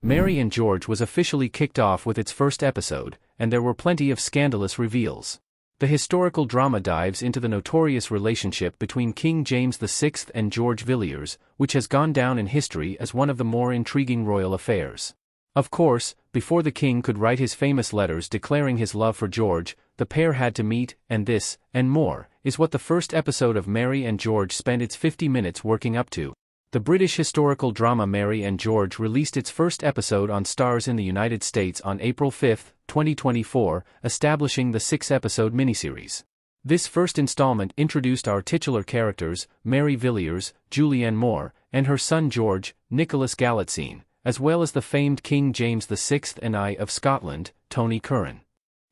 Mary and George was officially kicked off with its first episode, and there were plenty of scandalous reveals. The historical drama dives into the notorious relationship between King James VI and George Villiers, which has gone down in history as one of the more intriguing royal affairs. Of course, before the king could write his famous letters declaring his love for George, the pair had to meet, and this, and more, is what the first episode of Mary and George spent its 50 minutes working up to. The British historical drama Mary and George released its first episode on Starz in the United States on April 5, 2024, establishing the 6-episode miniseries. This first installment introduced our titular characters, Mary Villiers, Julianne Moore, and her son George, Nicholas Galitzine, as well as the famed King James VI and I of Scotland, Tony Curran.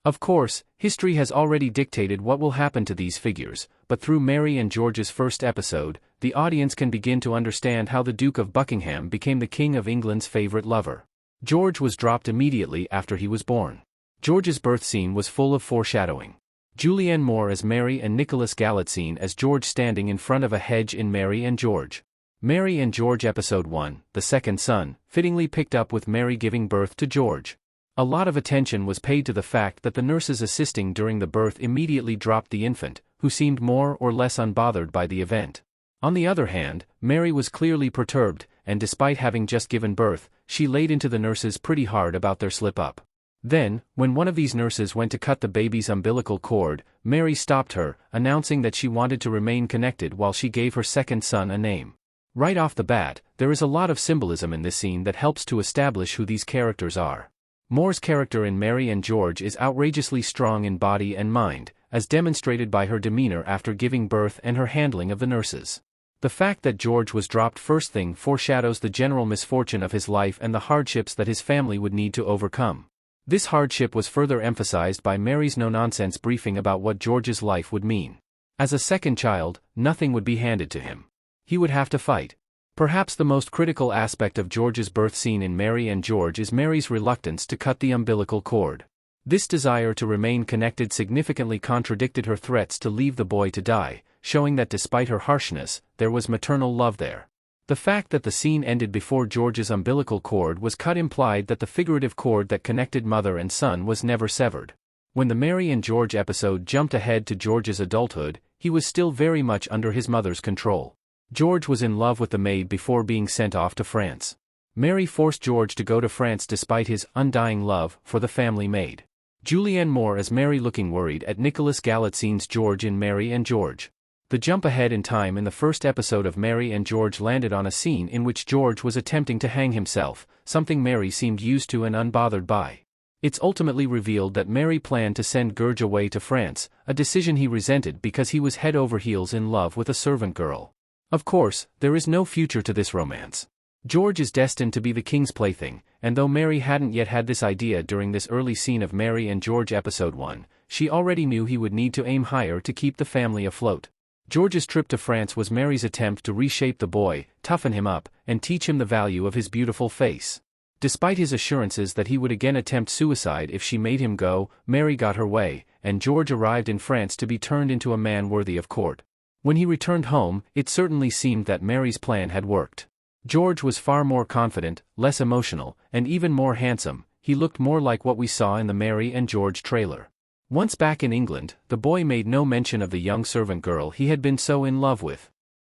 Of course, history has already dictated what will happen to these figures, but through Mary and George's first episode, the audience can begin to understand how the Duke of Buckingham became the King of England's favorite lover. George was dropped immediately after he was born. George's birth scene was full of foreshadowing. Julianne Moore as Mary and Nicholas Galitzine as George standing in front of a hedge in Mary and George. Mary and George Episode 1, The Second Son, fittingly picked up with Mary giving birth to George. A lot of attention was paid to the fact that the nurses assisting during the birth immediately dropped the infant, who seemed more or less unbothered by the event. On the other hand, Mary was clearly perturbed, and despite having just given birth, she laid into the nurses pretty hard about their slip-up. Then, when one of these nurses went to cut the baby's umbilical cord, Mary stopped her, announcing that she wanted to remain connected while she gave her second son a name. Right off the bat, there is a lot of symbolism in this scene that helps to establish who these characters are. Moore's character in Mary and George is outrageously strong in body and mind, as demonstrated by her demeanor after giving birth and her handling of the nurses. The fact that George was dropped first thing foreshadows the general misfortune of his life and the hardships that his family would need to overcome. This hardship was further emphasized by Mary's no-nonsense briefing about what George's life would mean. As a second child, nothing would be handed to him. He would have to fight. Perhaps the most critical aspect of George's birth scene in Mary and George is Mary's reluctance to cut the umbilical cord. This desire to remain connected significantly contradicted her threats to leave the boy to die, showing that despite her harshness, there was maternal love there. The fact that the scene ended before George's umbilical cord was cut implied that the figurative cord that connected mother and son was never severed. When the Mary and George episode jumped ahead to George's adulthood, he was still very much under his mother's control. George was in love with the maid before being sent off to France. Mary forced George to go to France despite his undying love for the family maid. Julianne Moore as Mary looking worried at Nicholas Galitzine's George in Mary and George. The jump ahead in time in the first episode of Mary and George landed on a scene in which George was attempting to hang himself, something Mary seemed used to and unbothered by. It's ultimately revealed that Mary planned to send George away to France, a decision he resented because he was head over heels in love with a servant girl. Of course, there is no future to this romance. George is destined to be the king's plaything, and though Mary hadn't yet had this idea during this early scene of Mary and George Episode 1, she already knew he would need to aim higher to keep the family afloat. George's trip to France was Mary's attempt to reshape the boy, toughen him up, and teach him the value of his beautiful face. Despite his assurances that he would again attempt suicide if she made him go, Mary got her way, and George arrived in France to be turned into a man worthy of court. When he returned home, it certainly seemed that Mary's plan had worked. George was far more confident, less emotional, and even more handsome. He looked more like what we saw in the Mary and George trailer. Once back in England, the boy made no mention of the young servant girl he had been so in love with.